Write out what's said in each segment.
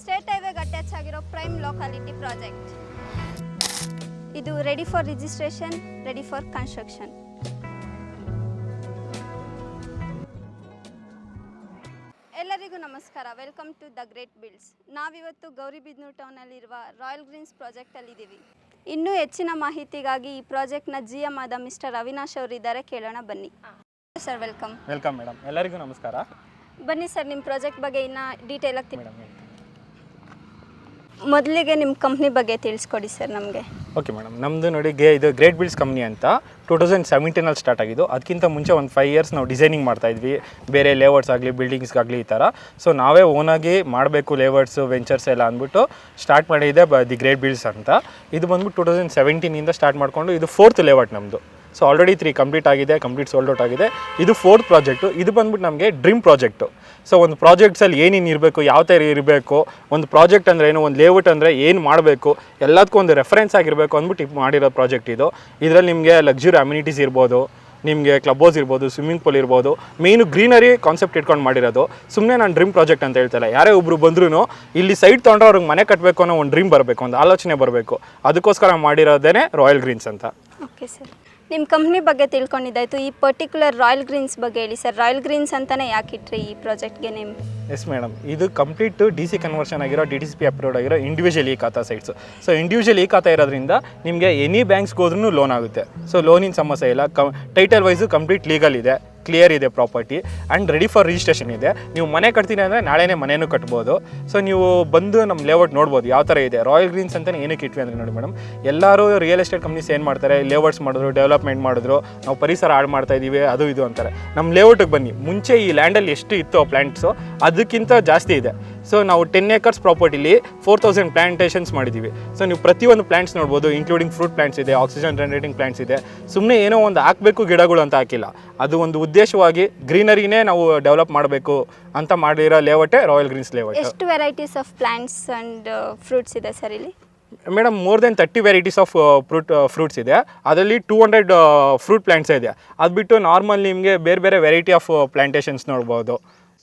State ಹೈವೇಗೆ attach ಆಗಿರೋ prime locality project. ಇದು ready for registration, ready for construction. ಎಲ್ಲರಿಗೂ ನಮಸ್ಕಾರ. Welcome to the Great Builds. ನಾವಿವತ್ತು ಗೌರಿಬಿದನೂರು ಟೌನಲ್ಲಿರುವ ರಾಯಲ್ ಗ್ರೀನ್ಸ್ ಪ್ರಾಜೆಕ್ಟಲ್ಲಿದ್ದೀವಿ. ಇನ್ನೂ ಹೆಚ್ಚಿನ ಮಾಹಿತಿಗಾಗಿ ಈ ಪ್ರಾಜೆಕ್ಟ್ನ GM ಆದ ಮಿಸ್ಟರ್ ಅವಿನಾಶ್ ಅವರಿದ್ದಾರೆ, ಕೇಳೋಣ ಬನ್ನಿ. Sir welcome. ವೆಲ್ಕಮ್ ಮೇಡಮ್, ಎಲ್ಲರಿಗೂ ನಮಸ್ಕಾರ. ಬನ್ನಿ ಸರ್, ನಿಮ್ಮ ಪ್ರಾಜೆಕ್ಟ್ ಬಗ್ಗೆ ಇನ್ನೂ ಡೀಟೇಲ್ ಆಗಿ ಮೇಡಮ್ ಮೊದಲಿಗೆ ನಿಮ್ಮ ಕಂಪ್ನಿ ಬಗ್ಗೆ ತಿಳಿಸ್ಕೊಡಿ ಸರ್ ನಮಗೆ. ಓಕೆ ಮೇಡಮ್, ನಮ್ಮದು ನೋಡಿ ಇದು ಗ್ರೇಟ್ ಬಿಲ್ಡ್ಸ್ ಕಂಪ್ನಿ ಅಂತ 2017 ಸ್ಟಾರ್ಟ್ ಆಗಿದ್ದು. ಅದಕ್ಕಿಂತ ಮುಂಚೆ ಒಂದು 5 years ನಾವು ಡಿಸೈನಿಂಗ್ ಮಾಡ್ತಾಯಿದ್ವಿ, ಬೇರೆ ಲೇಔಟ್ಸ್ ಆಗಲಿ ಬಿಲ್ಡಿಂಗ್ಸ್ಗಾಗಲಿ ಈ ಥರ. ಸೊ ನಾವೇ ಓನಾಗಿ ಮಾಡಬೇಕು ಲೇಔಟ್ಸು ವೆಂಚರ್ಸ್ ಎಲ್ಲ ಅಂದ್ಬಿಟ್ಟು ಸ್ಟಾರ್ಟ್ ಮಾಡಿದೆ ದಿ ಗ್ರೇಟ್ ಬಿಲ್ಡ್ಸ್ ಅಂತ. ಇದು ಬಂದ್ಬಿಟ್ಟು 2017 ಸ್ಟಾರ್ಟ್ ಮಾಡಿಕೊಂಡು ಇದು 4th ಲೇಔಟ್ ನಮ್ಮದು. ಸೊ ಆಲ್ರೆಡಿ 3 ಕಂಪ್ಲೀಟ್ ಆಗಿದೆ, ಕಂಪ್ಲೀಟ್ ಸೋಲ್ಡ್ ಔಟ್ ಆಗಿದೆ. ಇದು 4th ಪ್ರಾಜೆಕ್ಟು. ಇದು ಬಂದ್ಬಿಟ್ಟು ನಮಗೆ ಡ್ರೀಮ್ ಪ್ರಾಜೆಕ್ಟು. ಸೊ ಒಂದು ಪ್ರಾಜೆಕ್ಟ್ಸಲ್ಲಿ ಏನೇನು ಇರಬೇಕು, ಯಾವ ಥರ ಇರಬೇಕು, ಒಂದು ಪ್ರಾಜೆಕ್ಟ್ ಅಂದರೆ ಏನು, ಒಂದು ಲೇಔಟ್ ಅಂದರೆ ಏನು ಮಾಡಬೇಕು, ಎಲ್ಲದಕ್ಕೂ ಒಂದು ರೆಫರೆನ್ಸ್ ಆಗಿರಬೇಕು ಅಂದ್ಬಿಟ್ಟು ಮಾಡಿರೋ ಪ್ರಾಜೆಕ್ಟ್ ಇದು. ಇದರಲ್ಲಿ ನಿಮಗೆ ಲಕ್ಸುರಿ ಅಮ್ಯುನಿಟೀಸ್ ಇರ್ಬೋದು, ನಿಮಗೆ ಕ್ಲಬ್ ಹೌಸ್ ಇರ್ಬೋದು, ಸ್ವಿಮ್ಮಿಂಗ್ ಪೂಲ್ ಇರ್ಬೋದು. ಮೇಯ್ನು ಗ್ರೀನರಿ ಕಾನ್ಸೆಪ್ಟ್ ಇಟ್ಕೊಂಡು ಮಾಡಿರೋದು. ಸುಮ್ಮನೆ ನಾನು ಡ್ರೀಮ್ ಪ್ರಾಜೆಕ್ಟ್ ಅಂತ ಹೇಳ್ತಾಯಿಲ್ಲ. ಯಾರೇ ಒಬ್ಬರು ಬಂದ್ರೂ ಇಲ್ಲಿ ಸೈಟ್ ತೊಗೊಂಡ್ರೆ ಅವ್ರಿಗೆ ಮನೆ ಕಟ್ಟಬೇಕು ಅನ್ನೋ ಒಂದು ಡ್ರೀಮ್ ಬರಬೇಕು, ಒಂದು ಆಲೋಚನೆ ಬರಬೇಕು. ಅದಕ್ಕೋಸ್ಕರ ಮಾಡಿರೋದೇ ರಾಯಲ್ ಗ್ರೀನ್ಸ್ ಅಂತ. ಓಕೆ ಸರ್, ನಿಮ್ಮ ಕಂಪ್ನಿ ಬಗ್ಗೆ ತಿಳ್ಕೊಂಡಿದ್ದಾಯಿತು. ಈ ಪರ್ಟಿಕ್ಯುಲರ್ ರಾಯಲ್ ಗ್ರೀನ್ಸ್ ಬಗ್ಗೆ ಹೇಳಿ ಸರ್. ರಾಯಲ್ ಗ್ರೀನ್ಸ್ ಅಂತಲೇ ಯಾಕೆ ಇಟ್ರಿ ಈ ಪ್ರಾಜೆಕ್ಟ್ಗೆ ನೇಮ್? ಎಸ್ ಮೇಡಮ್, ಇದು ಕಂಪ್ಲೀಟ್ DC ಕನ್ವರ್ಷನ್ ಆಗಿರೋ DTCP ಅಪ್ರೂವ್ಡ್ ಆಗಿರೋ ಇಂಡಿವಿಜುವಲ್ ಖಾತಾ ಸೈಟ್ಸು. ಸೊ ಇಂಡಿವಿಜುವಲ್ ಖಾತಾ ಇರೋದ್ರಿಂದ ನಿಮಗೆ ಎನಿ ಬ್ಯಾಂಕ್ಸ್ಗೆ ಹೋದ್ರೂ ಲೋನ್ ಆಗುತ್ತೆ. ಸೊ ಲೋನಿನ ಸಮಸ್ಯೆ ಇಲ್ಲ. ಟೈಟಲ್ ವೈಸು ಕಂಪ್ಲೀಟ್ ಲೀಗಲ್ ಇದೆ, ಕ್ಲಿಯರ್ ಇದೆ property, and ready for registration ಇದೆ. ನೀವು ಮನೆ ಕಟ್ತೀನಿ ಅಂದರೆ ನಾಳೆನೇ ಮನೆಯೂ ಕಟ್ಬೋದು. ಸೊ ನೀವು ಬಂದು ನಮ್ಮ ಲೇಔಟ್ ನೋಡ್ಬೋದು ಯಾವ ಥರ ಇದೆ. ರಾಯಲ್ ಗ್ರೀನ್ಸ್ ಅಂತಲೇ ಏನಕ್ಕೆ ಇಟ್ವಿ ಅಂದರೆ ನೋಡಿ ಮೇಡಮ್, ಎಲ್ಲರೂ ರಿಯಲ್ ಎಸ್ಟೇಟ್ ಕಂಪ್ನೀಸ್ ಏನು ಮಾಡ್ತಾರೆ, ಲೇಔಟ್ಸ್ ಮಾಡಿದ್ರು, ಡೆವಲಪ್ಮೆಂಟ್ ಮಾಡಿದ್ರು, ನಾವು ಪರಿಸರ ಹಾಳು ಮಾಡ್ತಾ ಇದ್ದೀವಿ ಅದು ಇದು ಅಂತಾರೆ. ನಮ್ಮ ಲೇಔಟಿಗೆ ಬನ್ನಿ, ಮುಂಚೆ ಈ ಲ್ಯಾಂಡಲ್ಲಿ ಎಷ್ಟು ಇತ್ತು ಪ್ಲ್ಯಾಂಟ್ಸು ಅದಕ್ಕಿಂತ ಜಾಸ್ತಿ ಇದೆ. ಸೊ ನಾವು 10 acres ಪ್ರಾಪರ್ಟಿಲಿ 4000 ಪ್ಲಾಂಟೇಷನ್ಸ್ ಮಾಡಿದ್ದೀವಿ. ಸೊ ನೀವು ಪ್ರತಿಯೊಂದು ಪ್ಲಾಂಟ್ಸ್ ನೋಡ್ಬೋದು, ಇನ್ಕ್ಲೂಡಿಂಗ್ ಫ್ರೂಟ್ ಪ್ಲಾಂಟ್ಸ್ ಇದೆ, ಆಕ್ಸಿಜನ್ ಜನರೇಟಿಂಗ್ ಪ್ಲಾಂಟ್ಸ್ ಇದೆ. ಸುಮ್ಮನೆ ಏನೋ ಒಂದು ಹಾಕಬೇಕು ಗಿಡಗಳು ಅಂತ ಹಾಕಿಲ್ಲ, ಅದು ಒಂದು ಉದ್ದೇಶವಾಗಿ ಗ್ರೀನರಿನೇ ನಾವು ಡೆವಲಪ್ ಮಾಡಬೇಕು ಅಂತ ಮಾಡಿರೋ ಲೇಔಟೇ ರಾಯಲ್ ಗ್ರೀನ್ಸ್ ಲೇಔಟ್. ಎಷ್ಟು varieties of plants and fruits ಇದೆ ಸರ್ ಇಲ್ಲಿ? Madam, more than 30 varieties of fruits ಇದೆ. ಅದರಲ್ಲಿ 200 ಫ್ರೂಟ್ ಪ್ಲಾಂಟ್ಸ್ ಇದೆ. ಅದು ಬಿಟ್ಟು ನಾರ್ಮಲ್ ನಿಮಗೆ ಬೇರೆ ಬೇರೆ ವೆರೈಟಿ ಆಫ್ ಪ್ಲಾಂಟೇಷನ್ಸ್ ನೋಡ್ಬೋದು.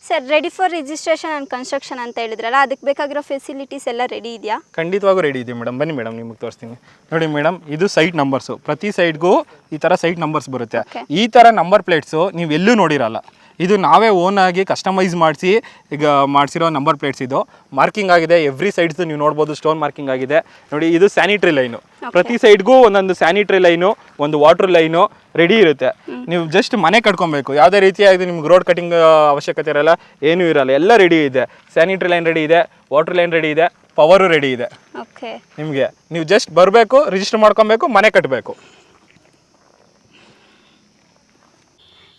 Sir, ready for registration and construction ಅಂತ ಹೇಳಿದ್ರಲ್ಲ, ಅದಕ್ಕೆ ಬೇಕಾಗಿರೋ ಫೆಸಿಲಿಟೀಸ್ ಎಲ್ಲ ರೆಡಿ ಇದೆಯಾ? ಖಂಡಿತವಾಗೂ ರೆಡಿ ಇದೆ ಮೇಡಮ್. ಬನ್ನಿ ಮೇಡಮ್, ನಿಮಗೆ ತೋರಿಸ್ತೀನಿ. ನೋಡಿ ಮೇಡಮ್, ಇದು ಸೈಟ್ ನಂಬರ್ಸು. ಪ್ರತಿ ಸೈಟ್ಗೂ ಈ ಥರ ಸೈಟ್ ನಂಬರ್ಸ್ ಬರುತ್ತೆ. ಈ ಥರ ನಂಬರ್ ಪ್ಲೇಟ್ಸು ನೀವು ಎಲ್ಲೂ ನೋಡಿರಲ್ಲ. ಇದು ನಾವೇ ಓನಾಗಿ ಕಸ್ಟಮೈಸ್ ಮಾಡಿಸಿ ಈಗ ಮಾಡಿಸಿರೋ ನಂಬರ್ ಪ್ಲೇಟ್ಸ್. ಇದು ಮಾರ್ಕಿಂಗ್ ಆಗಿದೆ, ಎವ್ರಿ ಸೈಡ್ಸು ನೀವು ನೋಡ್ಬೋದು, ಸ್ಟೋನ್ ಮಾರ್ಕಿಂಗ್ ಆಗಿದೆ. ನೋಡಿ, ಇದು ಸ್ಯಾನಿಟ್ರಿ ಲೈನು. ಪ್ರತಿ ಸೈಡ್ಗೂ ಒಂದೊಂದು ಸ್ಯಾನಿಟ್ರಿ ಲೈನು, ಒಂದು ವಾಟರ್ ಲೈನು ರೆಡಿ ಇರುತ್ತೆ. ನೀವು ಜಸ್ಟ್ ಮನೆ ಕಟ್ಕೊಬೇಕು, ಯಾವುದೇ ರೀತಿಯಾಗಿ ನಿಮ್ಗೆ ರೋಡ್ ಕಟಿಂಗ್ ಅವಶ್ಯಕತೆ ಇರಲ್ಲ, ಏನೂ ಇರಲ್ಲ, ಎಲ್ಲ ರೆಡಿ ಇದೆ. ಸ್ಯಾನಿಟ್ರಿ ಲೈನ್ ರೆಡಿ ಇದೆ, ವಾಟರ್ ಲೈನ್ ರೆಡಿ ಇದೆ, ಪವರು ರೆಡಿ ಇದೆ. ಓಕೆ, ನಿಮಗೆ ನೀವು ಜಸ್ಟ್ ಬರಬೇಕು, ರಿಜಿಸ್ಟರ್ ಮಾಡ್ಕೊಬೇಕು, ಮನೆ ಕಟ್ಟಬೇಕು.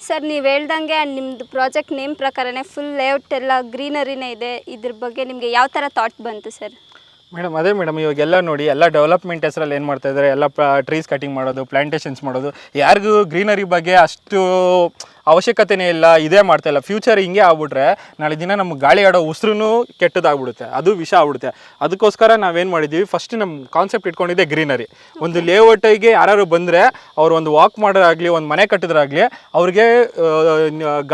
ಸರ್, ನೀವು ಹೇಳ್ದಂಗೆ ನಿಮ್ಮದು ಪ್ರಾಜೆಕ್ಟ್ ನೇಮ್ ಪ್ರಕಾರನೇ ಫುಲ್ ಲೇಔಟ್ ಎಲ್ಲ ಗ್ರೀನರಿನೇ ಇದೆ. ಇದ್ರ ಬಗ್ಗೆ ನಿಮಗೆ ಯಾವ ಥರ ಥಾಟ್ ಬಂತು ಸರ್? ಮೇಡಮ್, ಅದೇ ಮೇಡಮ್, ಇವಾಗೆಲ್ಲ ನೋಡಿ, ಎಲ್ಲ ಡೆವಲಪ್ಮೆಂಟ್ ಹೆಸರಲ್ಲಿ ಏನು ಮಾಡ್ತಾ ಇದ್ದಾರೆ, ಎಲ್ಲ ಟ್ರೀಸ್ ಕಟಿಂಗ್ ಮಾಡೋದು, ಪ್ಲಾಂಟೇಷನ್ಸ್ ಮಾಡೋದು. ಯಾರಿಗೂ ಗ್ರೀನರಿ ಬಗ್ಗೆ ಅಷ್ಟು ಅವಶ್ಯಕತೆನೇ ಇಲ್ಲ, ಇದೇ ಮಾಡ್ತಾಯಿಲ್ಲ. ಫ್ಯೂಚರ್ ಹಿಂಗೆ ಆಗ್ಬಿಟ್ರೆ ನಾಳೆ ದಿನ ನಮ್ಗೆ ಗಾಳಿ ಆಡೋ ಉಸಿರು ಕೆಟ್ಟದಾಗ್ಬಿಡುತ್ತೆ, ಅದು ವಿಷ ಆಗ್ಬಿಡುತ್ತೆ. ಅದಕ್ಕೋಸ್ಕರ ನಾವೇನು ಮಾಡಿದ್ದೀವಿ, ಫಸ್ಟ್ ನಮ್ಮ ಕಾನ್ಸೆಪ್ಟ್ ಇಟ್ಕೊಂಡಿದ್ದೆ ಗ್ರೀನರಿ. ಒಂದು ಲೇಔಟಿಗೆ ಯಾರು ಬಂದರೆ ಅವ್ರು ಒಂದು ವಾಕ್ ಮಾಡೋದಾಗಲಿ, ಒಂದು ಮನೆ ಕಟ್ಟಿದ್ರಾಗಲಿ, ಅವ್ರಿಗೆ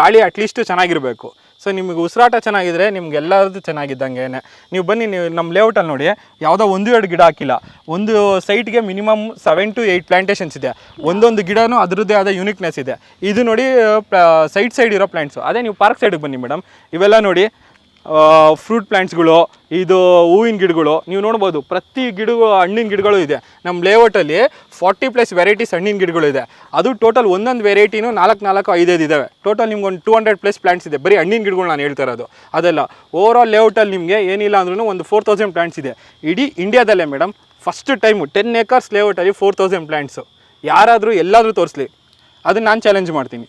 ಗಾಳಿ ಅಟ್ಲೀಸ್ಟ್ ಚೆನ್ನಾಗಿರಬೇಕು. ಸೊ ನಿಮಗೆ ಉಸಿರಾಟ ಚೆನ್ನಾಗಿದ್ರೆ ನಿಮ್ಗೆಲ್ಲರದ್ದು ಚೆನ್ನಾಗಿದ್ದಂಗೆ. ನೀವು ಬನ್ನಿ, ನೀವು ನಮ್ಮ ಲೇಔಟಲ್ಲಿ ನೋಡಿ, ಯಾವುದೋ 1-2 ಗಿಡ ಹಾಕಿಲ್ಲ. ಒಂದು ಸೈಟ್ಗೆ ಮಿನಿಮಮ್ 7 to 8 ಪ್ಲಾಂಟೇಷನ್ಸ್ ಇದೆ. ಒಂದೊಂದು ಗಿಡನೂ ಅದರದ್ದೇ ಆದ ಯೂನಿಕ್ನೆಸ್ ಇದೆ. ಇದು ನೋಡಿ ಸೈಡ್ ಇರೋ ಪ್ಲಾಂಟ್ಸು. ಅದೇ ನೀವು ಪಾರ್ಕ್ ಸೈಡಿಗೆ ಬನ್ನಿ ಮೇಡಮ್, ಇವೆಲ್ಲ ನೋಡಿ ಫ್ರೂಟ್ ಪ್ಲಾಂಟ್ಸ್ಗಳು, ಇದು ಹೂವಿನ ಗಿಡಗಳು. ನೀವು ನೋಡ್ಬೋದು, ಪ್ರತಿ ಗಿಡಗಳು ಹಣ್ಣಿನ ಗಿಡಗಳು ಇದೆ. ನಮ್ಮ ಲೇಔಟಲ್ಲಿ 40+ ವೆರೈಟೀಸ್ ಹಣ್ಣಿನ ಗಿಡಗಳು ಇದೆ. ಅದು ಟೋಟಲ್ ಒಂದೊಂದು ವೆರೈಟಿನೂ 4-5 ಇದ್ದಾವೆ. ಟೋಟಲ್ ನಿಮ್ಗೆ ಒಂದು 200+ ಪ್ಲಾಂಟ್ಸ್ ಇದೆ. ಬರೀ ಹಣ್ಣಿನ ಗಿಡಗಳು ನಾನು ಹೇಳ್ತಾ ಇರೋದು ಅದೆಲ್ಲ. ಓವರಾಲ್ ಲೇಔಟಲ್ಲಿ ನಿಮಗೆ ಏನಿಲ್ಲ ಅಂದ್ರೂ ಒಂದು 4000 ಪ್ಲಾಂಟ್ಸ್ ಇದೆ. ಇಡೀ ಇಂಡಿಯಾದಲ್ಲೇ ಮೇಡಮ್ ಫಸ್ಟ್ ಟೈಮು 10 acres ಲೇಔಟಲ್ಲಿ 4000 ಪ್ಲಾಂಟ್ಸು. ಯಾರಾದರೂ ಎಲ್ಲಾದರೂ ತೋರಿಸ್ಲಿ, ಅದನ್ನು ನಾನು ಚಾಲೆಂಜ್ ಮಾಡ್ತೀನಿ.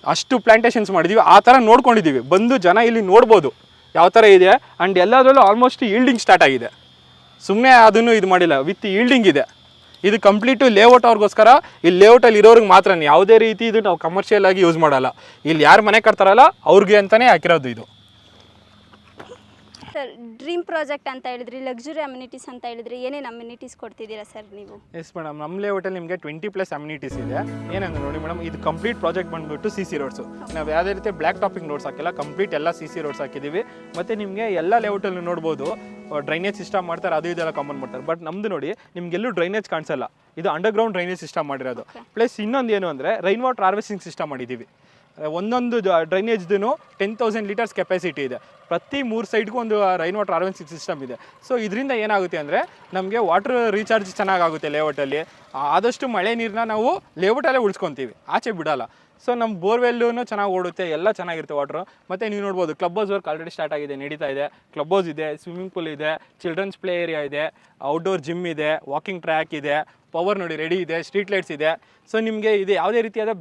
ಅಷ್ಟು ಪ್ಲಾಂಟೇಷನ್ಸ್ ಮಾಡಿದ್ದೀವಿ, ಆ ಥರ ನೋಡ್ಕೊಂಡಿದ್ದೀವಿ. ಬಂದು ಜನ ಇಲ್ಲಿ ನೋಡ್ಬೋದು ಯಾವ ಥರ ಇದೆ. ಆ್ಯಂಡ್ ಎಲ್ಲದರಲ್ಲೂ ಆಲ್ಮೋಸ್ಟ್ ಈಲ್ಡಿಂಗ್ ಸ್ಟಾರ್ಟ್ ಆಗಿದೆ. ಸುಮ್ಮನೆ ಅದನ್ನು ಇದು ಮಾಡಿಲ್ಲ, ವಿತ್ ಈಲ್ಡಿಂಗ್ ಇದೆ. ಇದು ಕಂಪ್ಲೀಟು ಲೇಔಟ್ ಅವ್ರಿಗೋಸ್ಕರ. ಇಲ್ಲಿ ಲೇಔಟಲ್ಲಿ ಇರೋರಿಗೆ ಮಾತ್ರ, ಯಾವುದೇ ರೀತಿ ಇದು ನಾವು ಕಮರ್ಷಿಯಲ್ ಆಗಿ ಯೂಸ್ ಮಾಡಲ್ಲ. ಇಲ್ಲಿ ಯಾರು ಮನೆ ಕಟ್ತಾರಲ್ಲ ಅವ್ರಿಗೆ ಅಂತಲೇ ಹಾಕಿರೋದು ಇದು. ಸರ್ ಡ್ರೀಮ್ ಪ್ರಾಜೆಕ್ಟ್ ಅಂತ ಹೇಳಿದ್ರಿ, ಲಕ್ಸುರಿ ಅಮ್ಯುನಿಟೀಸ್ ಅಂತ ಹೇಳಿದ್ರಿ, ಏನೇನು ಅಮ್ಯುನಿಟೀಸ್ ಕೊಡ್ತಿದ್ದೀರಾ ಸರ್ ನೀವು? ಎಸ್ ಮೇಡಮ್, ನಮ್ಮ ಲೇಔಟಲ್ಲಿ ನಿಮಗೆ 20+ ಅಮ್ಯುನಿಟೀಸ್ ಇದೆ. ಏನಂದ್ರೆ ನೋಡಿ ಮೇಡಮ್, ಇದು ಕಂಪ್ಲೀಟ್ ಪ್ರಾಜೆಕ್ಟ್ ಬಂದುಬಿಟ್ಟು CC ರೋಡ್ಸು. ನಾವು ಯಾವುದೇ ರೀತಿ ಬ್ಲ್ಯಾಕ್ ಟಾಪಿಂಗ್ ರೋಡ್ಸ್ ಹಾಕಿಲ್ಲ, ಕಂಪ್ಲೀಟ್ ಎಲ್ಲ CC ರೋಡ್ಸ್ ಹಾಕಿದ್ದೀವಿ. ಮತ್ತು ನಿಮಗೆ ಎಲ್ಲ ಲೇಔಟಲ್ಲಿ ನೋಡ್ಬೋದು ಡ್ರೈನೇಜ್ ಸಿಸ್ಟಮ್ ಮಾಡ್ತಾರೆ, ಅದು ಇದೆಲ್ಲ ಕಾಮನ್ ಮಾಡ್ತಾರೆ. ಬಟ್ ನಮ್ಮದು ನೋಡಿ ನಿಮಗೆಲ್ಲೂ ಡ್ರೈನೇಜ್ ಕಾಣಿಸಲ್ಲ, ಇದು ಅಂಡರ್ಗ್ರೌಂಡ್ ಡ್ರೈನೇಜ್ ಸಿಸ್ಟಮ್ ಮಾಡಿರೋದು. ಪ್ಲಸ್ ಇನ್ನೊಂದು ಏನು ಅಂದರೆ ರೈನ್ ವಾಟರ್ ಹಾರ್ವೆಸ್ಟಿಂಗ್ ಸಿಸ್ಟಮ್ ಮಾಡಿದ್ದೀವಿ. ಒಂದೊಂದು ಡ್ರೈನೇಜ್ದು 10,000 ಲೀಟರ್ಸ್ ಕೆಪಾಸಿಟಿ ಇದೆ. ಪ್ರತಿ 3 ಸೈಡ್ಗೂ ಒಂದು ರೈನ್ ವಾಟರ್ ಹಾರ್ವೆಸ್ಟಿಂಗ್ ಸಿಸ್ಟಮ್ ಇದೆ. ಸೊ ಇದರಿಂದ ಏನಾಗುತ್ತೆ ಅಂದರೆ ನಮಗೆ ವಾಟರ್ ರೀಚಾರ್ಜ್ ಚೆನ್ನಾಗಾಗುತ್ತೆ ಲೇಔಟಲ್ಲಿ. ಆದಷ್ಟು ಮಳೆ ನೀರನ್ನ ನಾವು ಲೇಔಟಲ್ಲೇ ಉಳಿಸ್ಕೊತೀವಿ, ಆಚೆ ಬಿಡಲ್ಲ. ಸೊ ನಮ್ಮ ಬೋರ್ವೆಲ್ಲೂ ಚೆನ್ನಾಗಿ ಓಡುತ್ತೆ, ಎಲ್ಲ ಚೆನ್ನಾಗಿರುತ್ತೆ ವಾಟ್ರು. ಮತ್ತು ನೀವು ನೋಡ್ಬೋದು club house work already start ಆಗಿದೆ, ನಡೀತಾ ಇದೆ. ಕ್ಲಬ್ ಹೌಸ್ ಇದೆ, ಸ್ವಿಮ್ಮಿಂಗ್ ಪೂಲ್ ಇದೆ, ಚಿಲ್ಡ್ರನ್ಸ್ ಪ್ಲೇ ಏರಿಯಾ ಇದೆ, ಔಟ್ಡೋರ್ ಜಿಮ್ ಇದೆ, ವಾಕಿಂಗ್ ಟ್ರ್ಯಾಕ್ ಇದೆ, ಪವರ್ ನೋಡಿ ರೆಡಿ ಇದೆ, ಸ್ಟ್ರೀಟ್ ಲೈಟ್ಸ್ ಇದೆ. ಸೊ ನಿಮಗೆ ಇದು ಯಾವುದೇ ರೀತಿಯಾದ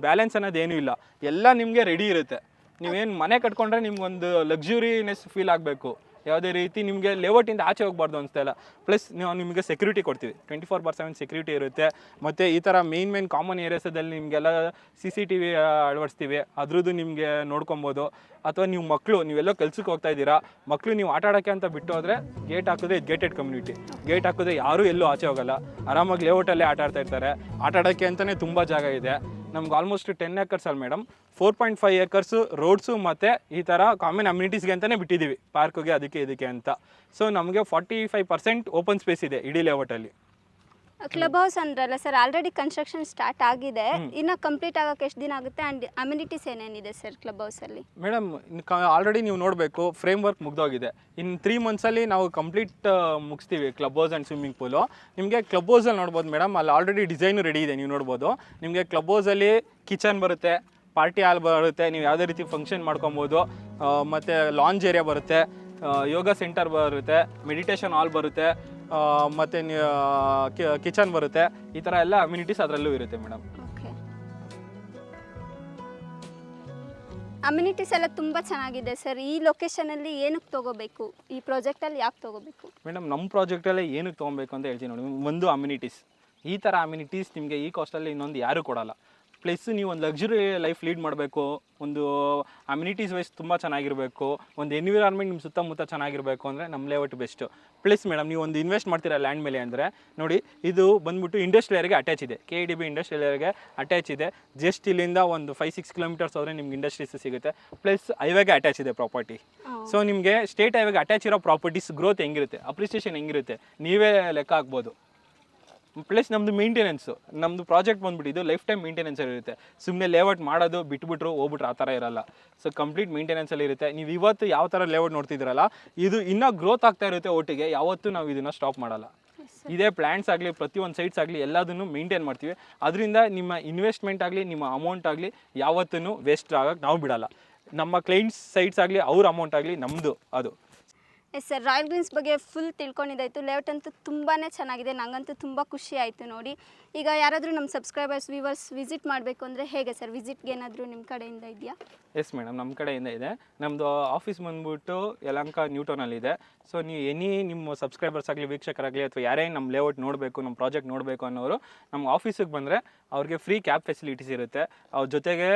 ಬ್ಯಾಲೆನ್ಸ್ ಅನ್ನೋದೇನೂ ಇಲ್ಲ, ಎಲ್ಲ ನಿಮಗೆ ರೆಡಿ ಇರುತ್ತೆ. ನೀವೇನು ಮನೆ ಕಟ್ಕೊಂಡ್ರೆ ನಿಮ್ಗೊಂದು ಲಕ್ಸುರಿನೆಸ್ ಫೀಲ್ ಆಗಬೇಕು, ಯಾವುದೇ ರೀತಿ ನಿಮಗೆ ಲೇಔಟಿಂದ ಆಚೆ ಹೋಗಬಾರ್ದು ಅನಿಸ್ತಾ ಇಲ್ಲ. ಪ್ಲಸ್ ನಾವು ನಿಮಗೆ ಸೆಕ್ಯೂರಿಟಿ ಕೊಡ್ತೀವಿ, 24/7 ಸೆಕ್ಯೂರಿಟಿ ಇರುತ್ತೆ. ಮತ್ತು ಈ ಥರ ಮೇನ್ ಕಾಮನ್ ಏರಿಯಾಸದಲ್ಲಿ ನಿಮಗೆಲ್ಲ CCTV ಅಳವಡಿಸ್ತೀವಿ, ಅದ್ರದ್ದು ನಿಮಗೆ ನೋಡ್ಕೊಬೋದು. ಅಥವಾ ನೀವು ಮಕ್ಕಳು ನೀವೆಲ್ಲೋ ಕೆಲ್ಸಕ್ಕೆ ಹೋಗ್ತಾ ಇದ್ದೀರಾ, ಮಕ್ಕಳು ನೀವು ಆಟ ಆಡೋಕ್ಕೆ ಅಂತ ಬಿಟ್ಟು ಹೋದರೆ ಗೇಟ್ ಹಾಕಿದ್ರೆ ಇದು ಗೇಟೆಡ್ ಕಮ್ಯುನಿಟಿ, ಗೇಟ್ ಹಾಕಿದ್ರೆ ಯಾರೂ ಎಲ್ಲೂ ಆಚೆ ಹೋಗಲ್ಲ, ಆರಾಮಾಗಿ ಲೇಔಟಲ್ಲೇ ಆಟ ಆಡ್ತಾ ಇರ್ತಾರೆ. ಆಟ ಆಡೋಕ್ಕೆ ಅಂತಲೇ ತುಂಬ ಜಾಗ ಇದೆ ನಮ್ಗೆ. ಆಲ್ಮೋಸ್ಟ್ 10 acres ಅಲ್ಲಿ ಮೇಡಮ್ 4.5 acres ರೋಡ್ಸು ಮತ್ತು ಈ ಥರ ಕಾಮನ್ ಅಮ್ಯುನಿಟೀಸ್ಗೆ ಅಂತಲೇ ಬಿಟ್ಟಿದ್ದೀವಿ, ಪಾರ್ಕ್ಗೆ ಅದಕ್ಕೆ ಇದಕ್ಕೆ ಅಂತ. ಸೊ ನಮಗೆ 45% ಓಪನ್ ಸ್ಪೇಸ್ ಇದೆ ಇಡೀ ಲೇಔಟಲ್ಲಿ. ಕ್ಲಬ್ ಹೌಸ್ ಅಂದ್ರಲ್ಲ ಸರ್, ಆಲ್ರೆಡಿ ಕನ್ಸ್ಟ್ರಕ್ಷನ್ ಸ್ಟಾರ್ಟ್ ಆಗಿದೆ, ಇನ್ನು ಕಂಪ್ಲೀಟ್ ಆಗೋಕ್ಕೆ ಎಷ್ಟು ದಿನ ಆಗುತ್ತೆ? ಆ್ಯಂಡ್ ಅಮ್ಯುನಿಟೀಸ್ ಏನೇನಿದೆ ಸರ್ ಕ್ಲಬ್ ಹೌಸಲ್ಲಿ? ಮೇಡಮ್ ಆಲ್ರೆಡಿ ನೀವು ನೋಡಬೇಕು ಫ್ರೇಮ್ ವರ್ಕ್ ಮುಗ್ದೋಗಿದೆ. ಇನ್ನು 3 monthsಲ್ಲಿ ನಾವು ಕಂಪ್ಲೀಟ್ ಮುಗಿಸ್ತೀವಿ club house and swimming pool. ನಿಮಗೆ ಕ್ಲಬ್ ಹೌಸಲ್ಲಿ ನೋಡ್ಬೋದು ಮೇಡಮ್, ಅಲ್ಲಿ ಆಲ್ರೆಡಿ ಡಿಸೈನು ರೆಡಿ ಇದೆ, ನೀವು ನೋಡ್ಬೋದು. ನಿಮಗೆ ಕ್ಲಬ್ ಹೌಸಲ್ಲಿ ಕಿಚನ್ ಬರುತ್ತೆ, ಪಾರ್ಟಿ ಹಾಲ್ ಬರುತ್ತೆ, ನೀವು ಯಾವುದೇ ರೀತಿ ಫಂಕ್ಷನ್ ಮಾಡ್ಕೊಬೋದು. ಮತ್ತು ಲಾಂಜ್ ಏರಿಯಾ ಬರುತ್ತೆ, ಯೋಗ ಸೆಂಟರ್ ಬರುತ್ತೆ, ಮೆಡಿಟೇಷನ್ ಹಾಲ್ ಬರುತ್ತೆ, ಮತ್ತು ಕಿಚನ್ ಬರುತ್ತೆ. ಈ ಥರ ಎಲ್ಲ ಅಮ್ಯುನಿಟೀಸ್ ಅದರಲ್ಲೂ ಇರುತ್ತೆ ಮೇಡಮ್. ಓಕೆ, ಅಮ್ಯುನಿಟೀಸ್ ಎಲ್ಲ ತುಂಬ ಚೆನ್ನಾಗಿದೆ ಸರ್. ಈ ಲೊಕೇಶನಲ್ಲಿ ಏನಕ್ಕೆ ತೊಗೋಬೇಕು, ಈ ಪ್ರಾಜೆಕ್ಟಲ್ಲಿ ಯಾಕೆ ತೊಗೋಬೇಕು? ಮೇಡಮ್ ನಮ್ಮ ಪ್ರಾಜೆಕ್ಟಲ್ಲೇ ಏನಕ್ಕೆ ತೊಗೊಬೇಕು ಅಂತ ಹೇಳ್ತೀನಿ ನೋಡಿ. ಒಂದು ಅಮ್ಯುನಿಟೀಸ್, ಈ ಥರ ಅಮ್ಯುನಿಟೀಸ್ ನಿಮಗೆ ಈ ಕಾಸ್ಟಲ್ಲಿ ಇನ್ನೊಂದು ಯಾರೂ ಕೊಡಲ್ಲ. ಪ್ಲಸ್ ನೀವು ಒಂದು ಲಕ್ಸುರಿ ಲೈಫ್ ಲೀಡ್ ಮಾಡಬೇಕು, ಒಂದು ಅಮ್ಯುನಿಟೀಸ್ ವೈಸ್ ತುಂಬ ಚೆನ್ನಾಗಿರಬೇಕು, ಒಂದು ಎನ್ವಿರಾನ್ಮೆಂಟ್ ನಿಮ್ಮ ಸುತ್ತಮುತ್ತ ಚೆನ್ನಾಗಿರಬೇಕು ಅಂದರೆ ನಮ್ಮ ಲೇಔಟ್ ಬೆಸ್ಟು. ಪ್ಲಸ್ ಮೇಡಮ್ ನೀವು ಒಂದು ಇನ್ವೆಸ್ಟ್ ಮಾಡ್ತೀರಾ ಲ್ಯಾಂಡ್ ಮೇಲೆ ಅಂದರೆ ನೋಡಿ, ಇದು ಬಂದ್ಬಿಟ್ಟು ಇಂಡಸ್ಟ್ರಿಯಲ್ ಏರಿಯಾಗೆ ಅಟ್ಯಾಚ್ ಇದೆ, KEDB ಇಂಡಸ್ಟ್ರಿಯಲ್ ಏರಿಯಾಗೆ ಅಟ್ಯಾಚ್ ಇದೆ. ಜಸ್ಟ್ ಇಲ್ಲಿಂದ ಒಂದು 5-6 kilometers ಹೋದರೆ ನಿಮ್ಗೆ ಇಂಡಸ್ಟ್ರೀಸ್ ಸಿಗುತ್ತೆ. ಪ್ಲಸ್ ಹೈವೇಗೆ ಅಟ್ಯಾಚ್ ಇದೆ ಪ್ರಾಪರ್ಟಿ. ಸೊ ನಿಮಗೆ ಸ್ಟೇಟ್ ಹೈವೇಗೆ ಅಟ್ಯಾಚ್ ಇರೋ ಪ್ರಾಪರ್ಟೀಸ್ ಗ್ರೋತ್ ಹೆಂಗಿರುತ್ತೆ, ಅಪ್ರಿಸಿಯೇಷನ್ ಹೆಂಗಿರುತ್ತೆ ನೀವೇ ಲೆಕ್ಕ ಹಾಕ್ಬೋದು. ಪ್ಲಸ್ ನಮ್ಮದು ಮೇಂಟೆನೆನ್ಸು, ನಮ್ಮದು ಪ್ರಾಜೆಕ್ಟ್ ಬಂದುಬಿಟ್ಟು ಇದು ಲೈಫ್ ಟೈಮ್ ಮೇಂಟೆನೆನ್ಸಲ್ಲಿ ಇರುತ್ತೆ. ಸುಮ್ಮನೆ ಲೇಔಟ್ ಮಾಡೋದು ಬಿಟ್ಬಿಟ್ರು ಹೋಗ್ಬಿಟ್ರು ಆ ಥರ ಇರಲ್ಲ. ಸೊ ಕಂಪ್ಲೀಟ್ ಮೇಂಟೆನೆನ್ಸಲ್ಲಿ ಇರುತ್ತೆ. ನೀವು ಇವತ್ತು ಯಾವ ಥರ ಲೇಔಟ್ ನೋಡ್ತಿದ್ದೀರಲ್ಲ, ಇದು ಇನ್ನೂ ಗ್ರೋತ್ ಆಗ್ತಾ ಇರುತ್ತೆ ಒಟ್ಟಿಗೆ, ಯಾವತ್ತೂ ನಾವು ಇದನ್ನು ಸ್ಟಾಪ್ ಮಾಡಲ್ಲ. ಇದೇ ಪ್ಲ್ಯಾಂಟ್ಸ್ ಆಗಲಿ ಪ್ರತಿಯೊಂದು ಸೈಟ್ಸ್ ಆಗಲಿ ಎಲ್ಲದನ್ನು ಮೇಂಟೈನ್ ಮಾಡ್ತೀವಿ. ಅದರಿಂದ ನಿಮ್ಮ ಇನ್ವೆಸ್ಟ್ಮೆಂಟ್ ಆಗಲಿ ನಿಮ್ಮ ಅಮೌಂಟ್ ಆಗಲಿ ಯಾವತ್ತೂ ವೇಸ್ಟ್ ಆಗೋಕ್ಕೆ ನಾವು ಬಿಡಲ್ಲ. ನಮ್ಮ ಕ್ಲೈಂಟ್ಸ್ ಸೈಟ್ಸ್ ಆಗಲಿ ಅವ್ರ ಅಮೌಂಟ್ ಆಗಲಿ ನಮ್ಮದು ಅದು. ಎಸ್ ಸರ್, ರಾಯಲ್ ಗ್ರೀನ್ಸ್ ಬಗ್ಗೆ ಫುಲ್ ತಿಳ್ಕೊಂಡಿದ್ದಾಯಿತು. ಲೇಔಟ್ ಅಂತೂ ತುಂಬಾ ಚೆನ್ನಾಗಿದೆ, ನನಗಂತೂ ತುಂಬ ಖುಷಿ ಆಯಿತು ನೋಡಿ. ಈಗ ಯಾರಾದರೂ ನಮ್ಮ ಸಬ್ಸ್ಕ್ರೈಬರ್ಸ್ ವ್ಯೂವರ್ಸ್ ವಿಸಿಟ್ ಮಾಡಬೇಕು ಅಂದರೆ ಹೇಗೆ ಸರ್? ವಿಸಿಟ್ಗೆ ಏನಾದರೂ ನಿಮ್ಮ ಕಡೆಯಿಂದ ಇದೆಯಾ? ಎಸ್ ಮೇಡಮ್, ನಮ್ಮ ಕಡೆಯಿಂದ ಇದೆ. ನಮ್ಮದು ಆಫೀಸ್ ಬಂದುಬಿಟ್ಟು ಯಲಹಂಕ ನ್ಯೂ ಟೌನಲ್ಲಿ ಇದೆ. ಸೊ ನೀವು ನಿಮ್ಮ ಸಬ್ಸ್ಕ್ರೈಬರ್ಸ್ ಆಗಲಿ ವೀಕ್ಷಕರಾಗಲಿ ಅಥವಾ ಯಾರೇ ನಮ್ಮ ಲೇಔಟ್ ನೋಡಬೇಕು, ನಮ್ಮ ಪ್ರಾಜೆಕ್ಟ್ ನೋಡಬೇಕು ಅನ್ನೋರು ನಮ್ಮ ಆಫೀಸಿಗೆ ಬಂದರೆ ಅವ್ರಿಗೆ ಫ್ರೀ ಕ್ಯಾಬ್ ಫೆಸಿಲಿಟೀಸ್ ಇರುತ್ತೆ. ಅವ್ರ ಜೊತೆಗೆ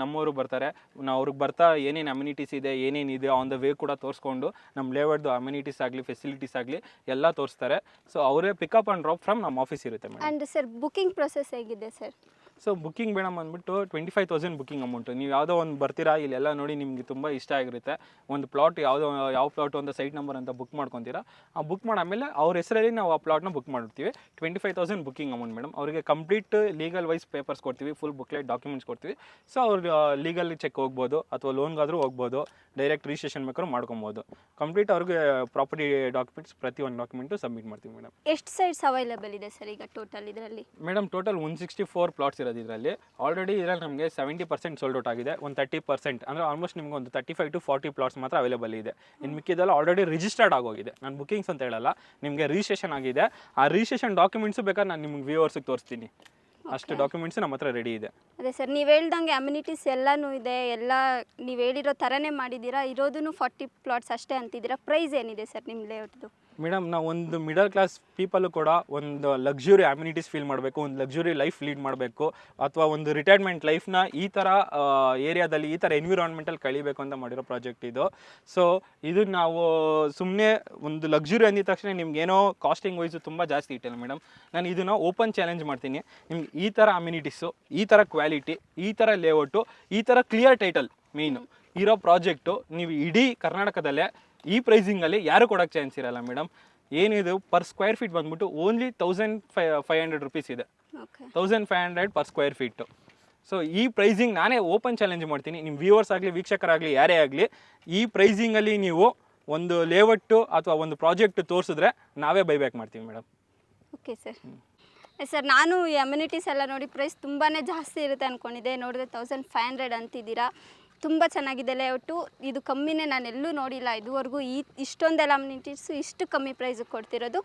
ನಮ್ಮವರು ಬರ್ತಾರೆ. ನಾವು ಅವ್ರಿಗೆ ಬರ್ತಾ ಏನೇನು ಅಮ್ಯುನಿಟೀಸ್ ಇದೆ ಏನೇನಿದೆ ಆನ್ ದ ವೇ ಕೂಡ ತೋರಿಸ್ಕೊಂಡು ನಮ್ಮ ಲೇಔಟ್ದು ಅಮ್ಯುನಿಟೀಸ್ ಆಗಲಿ ಫೆಸಿಲಿಟೀಸ್ ಆಗಲಿ ಎಲ್ಲ ತೋರಿಸ್ತಾರೆ. ಸೊ ಅವರೇ ಪಿಕಪ್ ಆ್ಯಂಡ್ ಡ್ರಾಪ್ ಫ್ರಮ್ ನಮ್ಮ ಆಫೀಸ್ ಇರುತ್ತೆ madam. And sir booking process ಹೇಗಿದೆ ಸರ್? ಸೊ ಬುಕ್ಕಿಂಗ್ ಮೇಡಮ್ ಬಂದುಬಿಟ್ಟು 25,000 ಬುಕ್ಕಿಂಗ್ ಅಮೌಂಟು. ನೀವು ಯಾವುದೋ ಒಂದು ಬರ್ತೀರಾ, ಇಲ್ಲೆಲ್ಲ ನೋಡಿ ನಿಮಗೆ ತುಂಬ ಇಷ್ಟ ಆಗಿರುತ್ತೆ, ಒಂದು ಪ್ಲಾಟ್ ಯಾವ ಪ್ಲಾಟು ಅಂತ ಸೈಟ್ ನಂಬರ್ ಅಂತ ಬುಕ್ ಮಾಡ್ಕೊತೀರಾ. ಆ ಬುಕ್ ಮಾಡಾಮೇಲೆ ಅವ್ರ ಹೆಸರಲ್ಲಿ ನಾವು ಆ ಪ್ಲಾಟ್ನ ಬುಕ್ ಮಾಡಿರ್ತೀವಿ. 25,000 ಬುಕ್ಕಿಂಗ್ ಅಮೌಂಟ್ ಮೇಡಮ್. ಅವರಿಗೆ ಕಂಪ್ಲೀಟ್ ಲೀಗಲ್ ವೈಸ್ ಪೇಪರ್ಸ್ ಕೊಡ್ತೀವಿ, ಫುಲ್ ಬುಕ್ಲೆಟ್ ಡಾಕ್ಯುಮೆಂಟ್ಸ್ ಕೊಡ್ತೀವಿ. ಸೊ ಅವ್ರು ಲೀಗಲ್ ಚೆಕ್ ಹೋಗ್ಬೋದು ಅಥವಾ ಲೋನ್ಗಾದರೂ ಹೋಗ್ಬೋದು, ಡೈರೆಕ್ಟ್ ರಿಜಿಸ್ಟ್ರೇಷನ್ ಬೇಕಾದ್ರೂ ಮಾಡ್ಕೊಬೋದು. ಕಂಪ್ಲೀಟ್ ಅವ್ರಿಗೆ ಪ್ರಾಪರ್ಟಿ ಡಾಕ್ಯುಮೆಂಟ್ಸ್ ಪ್ರತಿಯೊಂದು ಡಾಕ್ಯುಮೆಂಟು ಸಬ್ಮಿಟ್ ಮಾಡ್ತೀವಿ ಮೇಡಮ್. ಎಷ್ಟು ಸೈಟ್ಸ್ ಅವೈಲೇಬಲ್ ಇದೆ ಸರ್ ಈಗ ಟೋಟಲ್ ಇದರಲ್ಲಿ? ಮೇಡಮ್ ಟೋಟಲ್ 164 ಪ್ಲಾಟ್ಸ್ ಇರೋದು ಇದರಲ್ಲಿ. ಆಲ್ರೆಡಿ ಇದರಲ್ಲಿ ನಮಗೆ 70% ಸೋಲ್ಡ್ ಔಟ್ ಆಗಿದೆ. ಒಂದು 30% ಅಂದರೆ ಆಲ್ಮೋಸ್ಟ್ ನಿಮ್ಗೆ ಒಂದು 35 to 40 ಪ್ಲಾಟ್ಸ್ ಮಾತ್ರ ಅವೈಲೇಬಲ್ ಇದೆ. ಇನ್ನು ಮಿಕ್ಕಿದೆಲ್ಲ ಆಲ್ರೆಡಿ ರಿಜಿಸ್ಟರ್ಡ್ ಆಗೋಗಿದೆ. ನಾನು ಬುಕಿಂಗ್ಸ್ ಅಂತ ಹೇಳಲ್ಲ, ನಿಮಗೆ ರಿಜಿಸ್ಟ್ರೇಷನ್ ಆಗಿದೆ. ಆ ರಿಜಿಸ್ಟ್ರೇಷನ್ ಡಾಕ್ಯುಮೆಂಟ್ಸು ಬೇಕಾದ್ರೆ ನಾನು ನಿಮ್ಗೆ ವ್ಯೂವರ್ಸಿಗೆ ತೋರಿಸ್ತೀನಿ. ಅಷ್ಟು ಡಾಕ್ಯುಮೆಂಟ್ಸ್ ನಮ್ಮ ಹತ್ರ ರೆಡಿ ಇದೆ. ಅದೇ ಸರ್, ನೀವು ಹೇಳ್ದಂಗೆ ಅಮ್ಯುನಿಟೀಸ್ ಎಲ್ಲನೂ ಇದೆ, ಎಲ್ಲ ನೀವು ಹೇಳಿರೋ ಥರನೇ ಮಾಡಿದ್ದೀರಾ. ಇರೋದೂ 40 ಪ್ಲಾಟ್ಸ್ ಅಷ್ಟೇ ಅಂತಿದ್ದೀರಾ. ಪ್ರೈಸ್ ಏನಿದೆ ಸರ್ ನಿಮ್ಮ ಲೇಔಟ್ದು? ಮೇಡಮ್ ನಾವು ಒಂದು ಮಿಡಲ್ ಕ್ಲಾಸ್ ಪೀಪಲ್ಲು ಕೂಡ ಒಂದು ಲಕ್ಸುರಿ ಅಮ್ಯುನಿಟೀಸ್ ಫೀಲ್ ಮಾಡಬೇಕು, ಒಂದು ಲಕ್ಸುರಿ ಲೈಫ್ ಲೀಡ್ ಮಾಡಬೇಕು, ಅಥವಾ ಒಂದು ರಿಟೈರ್ಮೆಂಟ್ ಲೈಫ್ನ ಈ ಥರ ಏರಿಯಾದಲ್ಲಿ ಈ ಥರ ಎನ್ವಿರಾನ್ಮೆಂಟಲ್ಲಿ ಕಳಿಬೇಕು ಅಂತ ಮಾಡಿರೋ ಪ್ರಾಜೆಕ್ಟ್ ಇದು. ಸೊ ಇದು ನಾವು ಸುಮ್ಮನೆ ಒಂದು ಲಕ್ಸುರಿ ಅಂದಿದ ತಕ್ಷಣ ನಿಮ್ಗೇನೋ ಕಾಸ್ಟಿಂಗ್ ವೈಸು ತುಂಬ ಜಾಸ್ತಿ ಇಟ್ಟಿಲ್ಲ ಮೇಡಮ್. ನಾನು ಇದನ್ನು ಓಪನ್ ಚಾಲೆಂಜ್ ಮಾಡ್ತೀನಿ. ನಿಮ್ಗೆ ಈ ಥರ ಅಮ್ಯುನಿಟೀಸು, ಈ ಥರ ಕ್ವಾಲಿಟಿ, ಈ ಥರ ಲೇಔಟು, ಈ ಥರ ಕ್ಲಿಯರ್ ಟೈಟಲ್ ಮೇಯ್ನು ಇರೋ ಪ್ರಾಜೆಕ್ಟು ನೀವು ಇಡೀ ಕರ್ನಾಟಕದಲ್ಲೇ ಈ ಪ್ರೈಸಿಂಗಲ್ಲಿ ಯಾರು ಕೊಡೋಕ್ಕೆ ಚಾನ್ಸ್ ಇರಲ್ಲ ಮೇಡಮ್. ಏನಿದು ಪರ್ ಸ್ಕ್ವೇರ್ ಫೀಟ್ ಬಂದ್ಬಿಟ್ಟು ಓನ್ಲಿ 1500 ರುಪೀಸ್ ಇದೆ, okay 1500 per square feet. So ಈ ಪ್ರೈಸಿಂಗ್ ನಾನೇ ಓಪನ್ ಚಾಲೆಂಜ್ ಮಾಡ್ತೀನಿ. ನಿಮ್ಮ ವ್ಯೂವರ್ಸ್ ಆಗಲಿ, ವೀಕ್ಷಕರಾಗಲಿ, ಯಾರೇ ಆಗಲಿ, ಈ ಪ್ರೈಸಿಂಗಲ್ಲಿ ನೀವು ಒಂದು ಲೇಔಟು ಅಥವಾ ಒಂದು ಪ್ರಾಜೆಕ್ಟ್ ತೋರಿಸಿದ್ರೆ ನಾವೇ ಬೈಬ್ಯಾಕ್ ಮಾಡ್ತೀವಿ ಮೇಡಮ್. Okay sir. ಸರ್ ನಾನು ಈ ಅಮ್ಯುನಿಟೀಸ್ ಎಲ್ಲ ನೋಡಿ ಪ್ರೈಸ್ ತುಂಬಾ ಜಾಸ್ತಿ ಇರುತ್ತೆ ಅಂದ್ಕೊಂಡಿದ್ದೆ, ನೋಡಿದ್ರೆ 1500 ಅಂತಿದ್ದೀರಾ. ತುಂಬ ಚೆನ್ನಾಗಿದೆ ಲೇಔಟು, ಇದು ಕಮ್ಮಿನೇ ನಾನು ಎಲ್ಲೂ ನೋಡಿಲ್ಲ ಇದುವರೆಗೂ. ಇಷ್ಟೊಂದೆಲ್ಲ ಅಮ್ಯುನಿಟೀಸು ಇಷ್ಟು ಕಮ್ಮಿ ಪ್ರೈಸಿಗೆ ಕೊಡ್ತಿರೋದು.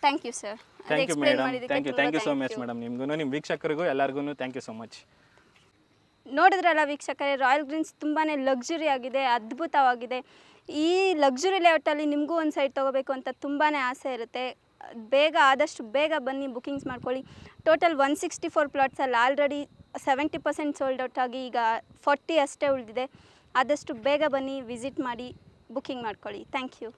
Thank you sir. Thank you madam, thank you so much madam. ನಿಮಗೂ ನಿಮ್ಮ ವೀಕ್ಷಕರಿಗೂ ಎಲ್ಲರಿಗೂ ಥ್ಯಾಂಕ್ ಯು ಸೊ ಮಚ್. ನೋಡಿದ್ರಲ್ಲ ವೀಕ್ಷಕರೇ, ರಾಯಲ್ ಗ್ರೀನ್ಸ್ ತುಂಬಾ ಲಕ್ಸುರಿ ಆಗಿದೆ, ಅದ್ಭುತವಾಗಿದೆ. ಈ ಲಕ್ಸುರಿ ಲೇಔಟಲ್ಲಿ ನಿಮಗೂ ಒಂದು ಸೈಟ್ ತೊಗೋಬೇಕು ಅಂತ ತುಂಬಾ ಆಸೆ ಇರುತ್ತೆ. ಆದಷ್ಟು ಬೇಗ ಬನ್ನಿ, ಬುಕಿಂಗ್ಸ್ ಮಾಡ್ಕೊಳ್ಳಿ. ಟೋಟಲ್ 164 ಪ್ಲಾಟ್ಸಲ್ಲಿ ಆಲ್ರೆಡಿ 70% ಸೋಲ್ಡ್ ಔಟ್ ಆಗಿ ಈಗ 40 ಅಷ್ಟೇ ಉಳಿದಿದೆ. ಆದಷ್ಟು ಬೇಗ ಬನ್ನಿ, ವಿಸಿಟ್ ಮಾಡಿ, ಬುಕಿಂಗ್ ಮಾಡ್ಕೊಳ್ಳಿ. Thank you.